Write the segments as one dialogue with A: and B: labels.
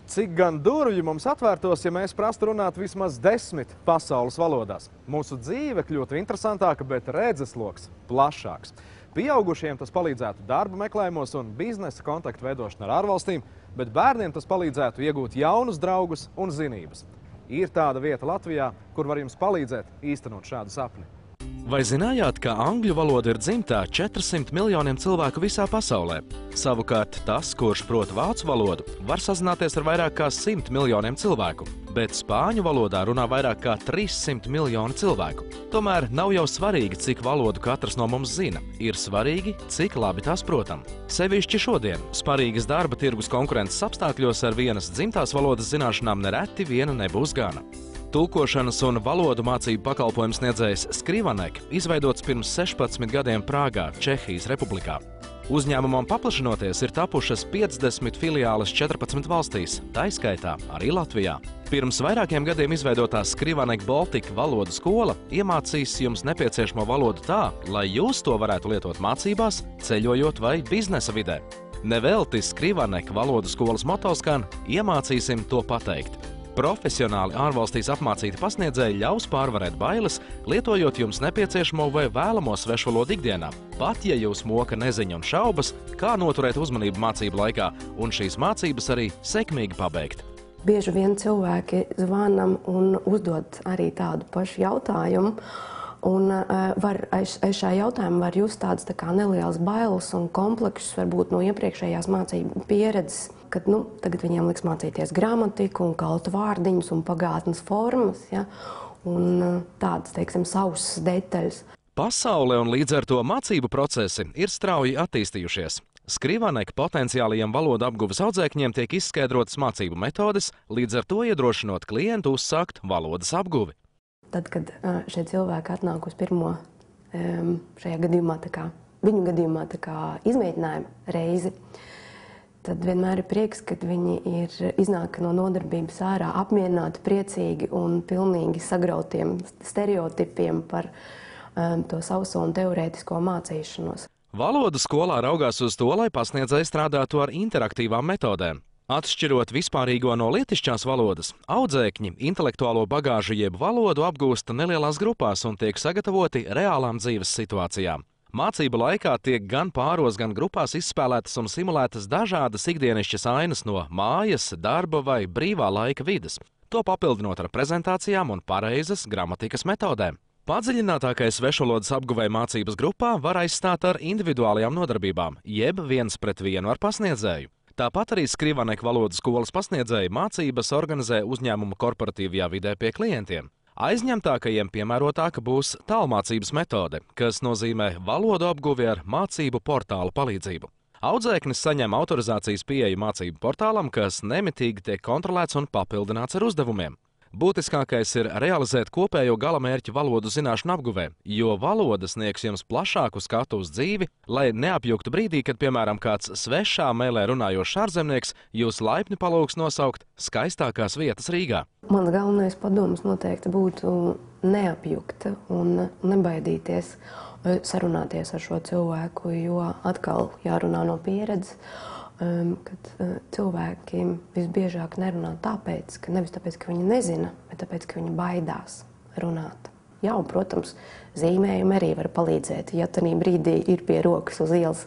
A: Cik gan durvju mums atvērtos, ja mēs prastu runāt vismaz 10 pasaules valodās. Mūsu dzīve kļūtu interesantāka, bet redzesloks plašāks. Pieaugušiem tas palīdzētu darba meklējumos un biznesa kontaktu veidošanā ar ārvalstīm, bet bērniem tas palīdzētu iegūt jaunus draugus un zinības. Ir tāda vieta Latvijā, kur var jums palīdzēt īstenot šādu sapni.
B: Vai zinājāt, ka angļu valoda ir dzimtā 400 miljoniem cilvēku visā pasaulē? Savukārt tas, kurš prot vācu valodu, var sazināties ar vairāk kā 100 miljoniem cilvēku, bet spāņu valodā runā vairāk kā 300 miljoni cilvēku. Tomēr nav jau svarīgi, cik valodu katrs no mums zina. Ir svarīgi, cik labi tās protam. Sevišķi šodien, sparīgas darba tirgus konkurences apstākļos ar vienas dzimtās valodas zināšanām nereti viena nebūs gana. Tulkošanas un valodu mācību pakalpojumu sniedzējs Skrivanek izveidots pirms 16 gadiem Prāgā, Čehijas Republikā. Uzņēmumam paplašinoties ir tapušas 50 filiāles 14 valstīs, taiskaitā arī Latvijā. Pirms vairākiem gadiem izveidotā Skrivanek Baltic valodu skola iemācīs jums nepieciešamo valodu tā, lai jūs to varētu lietot mācībās, ceļojot vai biznesa vidē. Nevelti Skrivanek valodu skolas moto skan "Iemācīsim to pateikt". Profesionāli ārvalstīs apmācīti pasniedzēji ļaus pārvarēt bailes, lietojot jums nepieciešamo vai vēlamo svešvalodu ikdienā. Pat ja jūs moka neziņa un šaubas, kā noturēt uzmanību mācību laikā un šīs mācības arī sekmīgi pabeigt.
C: Bieži vien cilvēki zvanam un uzdod arī tādu pašu jautājumu. Un aiz šā jautājuma var just tādas nelielas bailes un kompleksus varbūt no iepriekšējās mācību pieredzes, kad tagad viņiem liks mācīties gramatiku un kaltu vārdiņus un pagātnes formas, ja, un tādas, teiksim, sausas detaļas.
B: Pasaule un līdz ar to mācību procesi ir strauji attīstījušies. Skrivanek potenciālajiem valodu apguves audzēkņiem tiek izskaidrotas mācību metodes, līdz ar to iedrošinot klientu uzsākt valodas apguvi.
C: Tad, kad šie cilvēki atnāk uz pirmo šajā gadījumā, viņu gadījumā izmēģinājuma reizi, tad vienmēr ir prieks, kad viņi iznāk no nodarbības ārā apmierināti, priecīgi un pilnīgi sagrautiem stereotipiem par to sauso un teorētisko mācīšanos.
B: Valodu skolā raugās uz to, lai pasniedzēji strādātu ar interaktīvām metodēm. Atšķirot vispārīgo no lietišķās valodas, audzēkņi intelektuālo bagāžu jeb valodu apgūsta nelielās grupās un tiek sagatavoti reālām dzīves situācijām. Mācību laikā tiek gan pāros, gan grupās izspēlētas un simulētas dažādas ikdienišķas ainas no mājas, darba vai brīvā laika vides, to papildinot ar prezentācijām un pareizas gramatikas metodēm. Padziļinātākais svešvalodas apguvēja mācības grupā var aizstāt ar individuālajām nodarbībām, jeb viens pret vienu ar pasniedzēju. Tāpat arī Skrivanek valodu skolas pasniedzēji mācības organizē uzņēmuma korporatīvajā vidē pie klientiem. Aizņemtākajiem piemērotāka būs tālmācības metode, kas nozīmē valodu apguvi ar mācību portālu palīdzību. Audzēknis saņem autorizācijas pieeju mācību portālam, kas nemitīgi tiek kontrolēts un papildināts ar uzdevumiem. Būtiskākais ir realizēt kopējo galamērķu valodu zināšanu apguvē, jo valoda sniegs jums plašāku skatu uz dzīvi, lai neapjuktu brīdī, kad, piemēram, kāds svešā mēlē runājošs ārzemnieks jūs laipni palūgs nosaukt skaistākās vietas Rīgā.
C: Mans galvenais padoms noteikti būtu neapjukt un nebaidīties sarunāties ar šo cilvēku, jo atkal jārunā no pieredzes. Kad cilvēki visbiežāk nerunā nevis tāpēc, ka viņi nezina, bet tāpēc, ka viņi baidās runāt. Jā, un, protams, zīmējumi arī var palīdzēt, ja tanī brīdī ir pie rokas uz ielas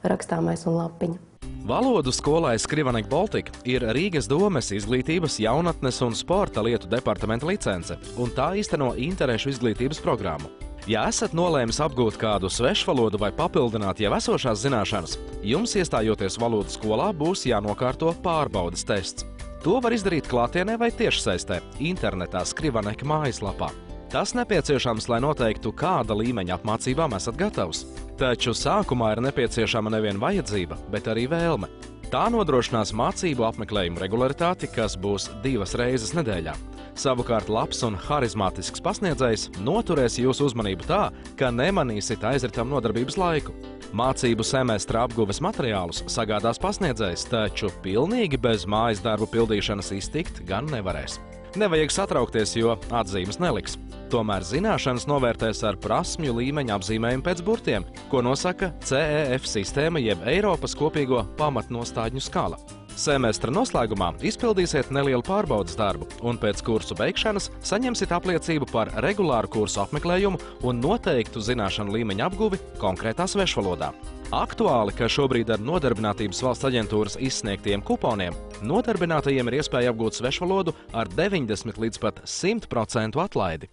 C: rakstāmais un lapiņa.
B: Valodu skolai Skrivanek Baltic ir Rīgas domes izglītības, jaunatnes un sporta lietu departamenta licence, un tā īsteno interešu izglītības programmu. Ja esat nolēmis apgūt kādu svešvalodu vai papildināt jau esošās zināšanas, jums iestājoties valodu skolā būs jānokārto pārbaudes tests. To var izdarīt klātienē vai tiešsaistē, internetā Skrivanek mājaslapā. Tas nepieciešams, lai noteiktu, kāda līmeņa apmācībām esat gatavs. Taču sākumā ir nepieciešama nevien vajadzība, bet arī vēlme. Tā nodrošinās mācību apmeklējumu regularitāti, kas būs 2 reizes nedēļā. Savukārt labs un harizmātisks pasniedzējs noturēs jūsu uzmanību tā, ka nemanīsit aizritam nodarbības laiku. Mācību semestra apguves materiālus sagādās pasniedzējs, taču pilnīgi bez mājas darbu pildīšanas iztikt gan nevarēs. Nevajag satraukties, jo atzīmes neliks. Tomēr zināšanas novērtēs ar prasmju līmeņa apzīmējumu pēc burtiem, ko nosaka CEF sistēma jeb Eiropas kopīgo pamatnostādņu skala. Semestra noslēgumā izpildīsiet nelielu pārbaudas darbu un pēc kursu beigšanas saņemsiet apliecību par regulāru kursu apmeklējumu un noteiktu zināšanu līmeņa apguvi konkrētā svešvalodā. Aktuāli, ka šobrīd ar Nodarbinātības valsts aģentūras izsniegtiem kuponiem nodarbinātajiem ir iespēja apgūt svešvalodu ar 90 līdz pat 100% atlaidi.